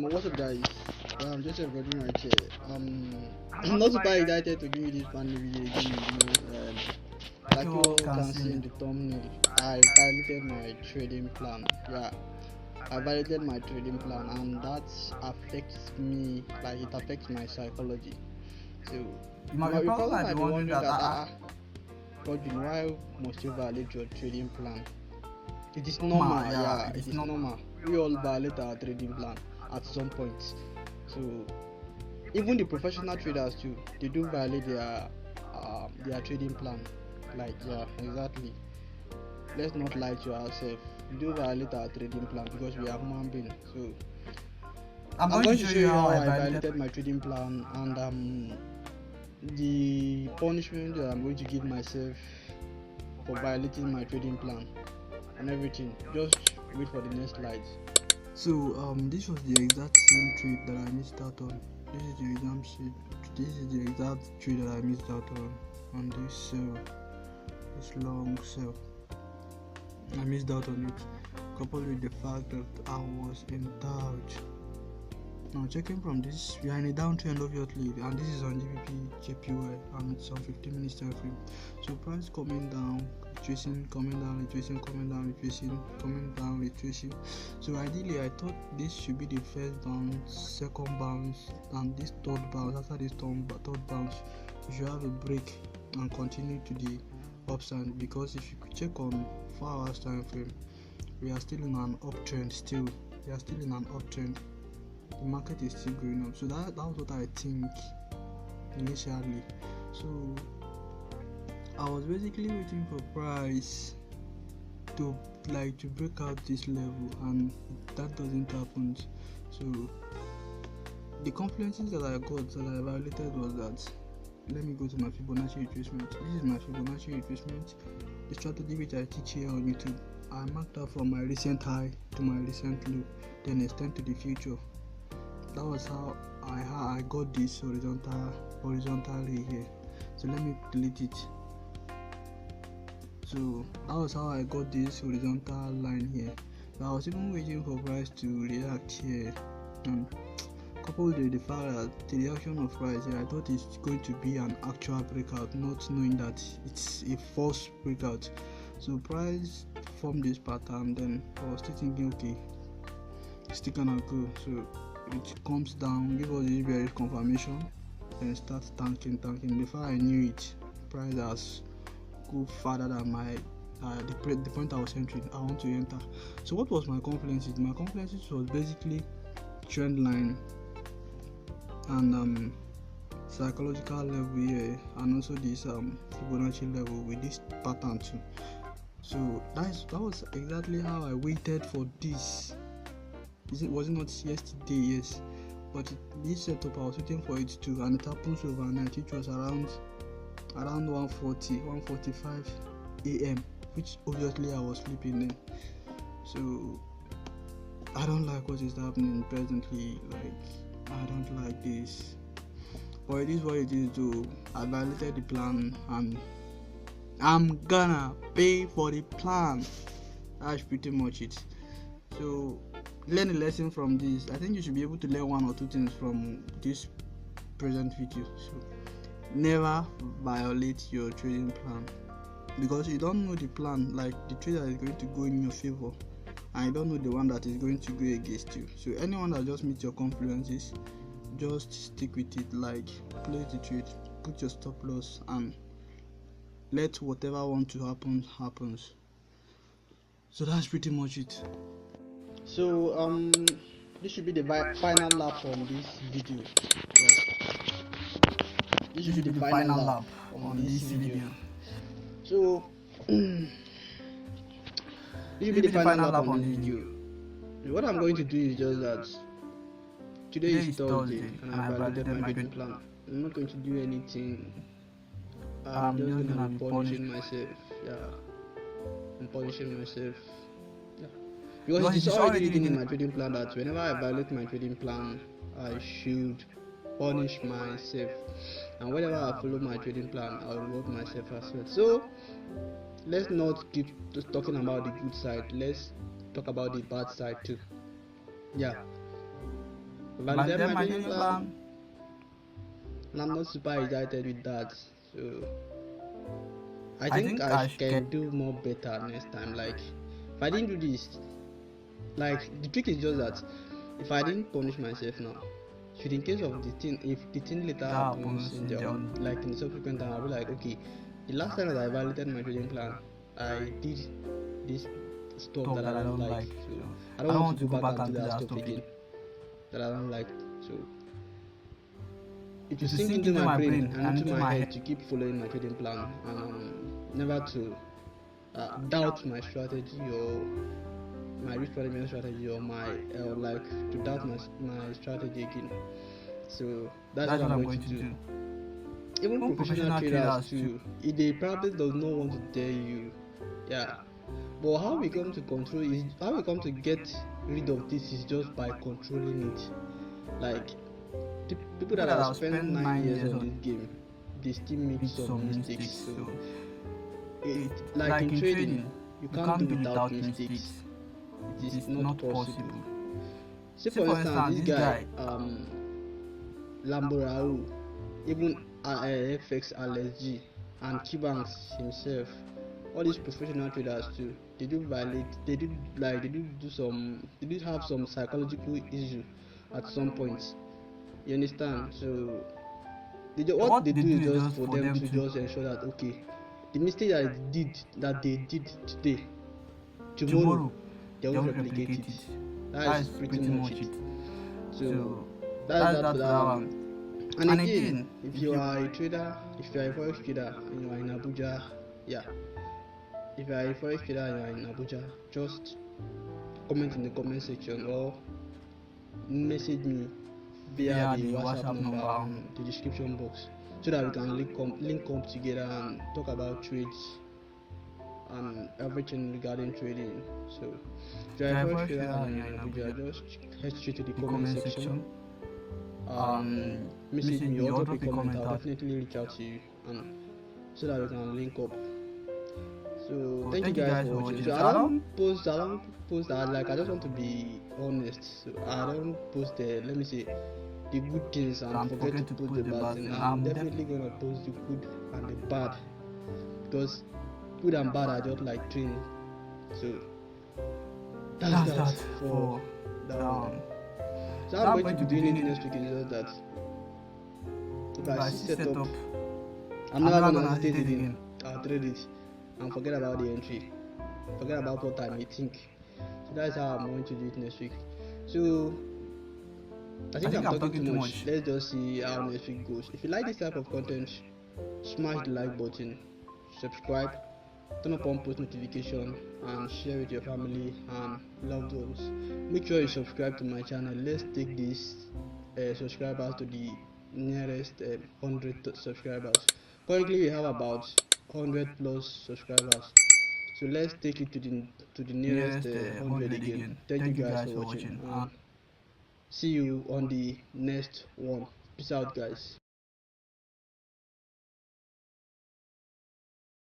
What's up, guys? I'm just recording right here. I'm not super excited to give you this funny video again. Like you all can see in the thumbnail, I violated my trading plan. Yeah, I violated my trading plan, and that affects me. Like it affects my psychology. So you probably might be wondering that, Godwin, why must you violate your trading plan? It is normal, yeah, it is normal. We all violate our trading plan at some point. So even the professional traders too, they do violate their trading plan. Like, yeah, exactly. Let's not lie to ourselves. We do violate our trading plan because we are human beings. So I'm going to show you how I violated my trading plan, and the punishment that I'm going to give myself for violating my trading plan and everything. Just wait for the next slide. So this was the exact same trade that I missed out on. This is the exam sheet. This is the exact trade that I missed out on this sell, this long sell. I missed out on it, coupled with the fact that I was in doubt. Now checking from this, we are in a downtrend obviously, and this is on GBP JPY, and it's on 15 minutes time frame. So price coming down, retracing, coming down, retracing, coming down, retracing, coming down, retracing. So ideally, I thought this should be the first bounce, second bounce, and this third bounce. After this third bounce, we should have a break and continue to the upside, because if you check on 4 hours time frame, we are still in an uptrend. The market is still going up. So that was what I think initially. So I was basically waiting for price to break out this level, and that doesn't happen. So the confluences that I got that I violated was that, let me go to my Fibonacci retracement. This is my Fibonacci retracement, the strategy which I teach here on YouTube. I marked out from my recent high to my recent low, then extend to the future. That was how I got this horizontally here. So let me delete it. So that was how I got this horizontal line here. So I was even waiting for price to react here, and coupled with the fact that the reaction of price here, I thought it's going to be an actual breakout, not knowing that it's a false breakout. So price formed this pattern, then I was still thinking, okay, it's still gonna go. So it comes down, give us a bearish confirmation, then starts tanking. Before I knew it, price has go further than my the point I was entering. I want to enter. So what was my confluences? My confluences was basically trend line and psychological level here, and also this Fibonacci level with this pattern too. So that was exactly how I waited for this. Was it not yesterday? Yes, but this setup I was waiting for it too, and it happens overnight, which was around 1:45 a.m., which obviously I was sleeping then. So I don't like what is happening presently. Like, I don't like this, but it is what it is. Though I violated the plan, and I'm gonna pay for the plan. That's pretty much it. So learn a lesson from this. I think you should be able to learn one or two things from this present video. So never violate your trading plan, because you don't know the plan, like the trade that is going to go in your favor, and you don't know the one that is going to go against you. So anyone that just meets your confluences, just stick with it. Like, play the trade, put your stop loss, and let whatever want to happens. So that's pretty much it. So this should be the final lap on this video. This should be the final lap on this video. So this should be the final lap on this video. What I'm going to do is just that today is Thursday, and I validated my trading plan. I'm not going to do anything. I'm just gonna be punishing myself. Yeah, I'm punishing myself. Yeah, because it's already written in my trading plan that whenever I violate my trading plan, I should punish myself, and whenever I follow my trading plan, I'll reward myself as well. So let's not keep just talking about the good side. Let's talk about the bad side too. Yeah. validated my training plan, and I'm not super excited with that. So I think I can do more better next time. Like if I didn't do this, like the trick is just that if I didn't punish myself now, should in case of the thing, if the thing later happens in the like in the subsequent time, I'll be like, okay, the last time that I validated my trading plan, I did this stuff that I don't like. So I don't want to go back and do that stuff again that I don't like. So it will sink into my brain and into my head to keep following my trading plan and never to doubt my strategy or my risk management strategy or my like to doubt my strategy again. So that's what I'm going to do. Even professional traders too, they probably does not want to tell you, yeah. But how we come to control is how we come to get rid of this is just by controlling it. Like the people that have spent 9 years on this game, they still make some mistakes. So like in trading, you can't do without mistakes. It is not possible. Say for instance, this guy, Lamborao, even FX, LSG, and Kibanks himself, all these professional traders too, they do violate, they do have some psychological issue at some point. You understand? So what they do is just for them to just ensure that okay, the mistake that they did today, tomorrow they won't replicate it. That is pretty much it. So that's that for that one. And again, if you are a trader, if you are a forex trader and you are in Abuja, yeah. If you are a forex trader and you are in Abuja, just comment in the comment section or message me via the WhatsApp number on the description box so that we can link up together and talk about trades and everything regarding trading. So if you are a forex trader and you are in Abuja, just head straight to the comment section. Message me or drop a comment. I'll definitely reach out to you and so that we can link up. So thank you guys for watching. So I don't post that, like I just want to be honest. So I don't post let me say the good things and forget to post the bad things. I'm definitely gonna post the good and the bad because good and bad are just like twins. So that's that for that one. So I'm going to be doing it next week is just that if I see set up, I'm never gonna hesitate again. I'll trade it and forget about the entry. Forget about what I may think. So that's how I'm going to do it next week. So I think I'm talking too much. Let's just see how next week goes. If you like this type of content, smash the like button, subscribe, turn on post notification and share with your family and loved ones. Make sure you subscribe to my channel. Let's take this subscribers to the nearest 100 subscribers. Currently we have about 100 plus subscribers, so let's take it to the nearest 100 again. Thank you guys for watching and see you on the next one. Peace out guys.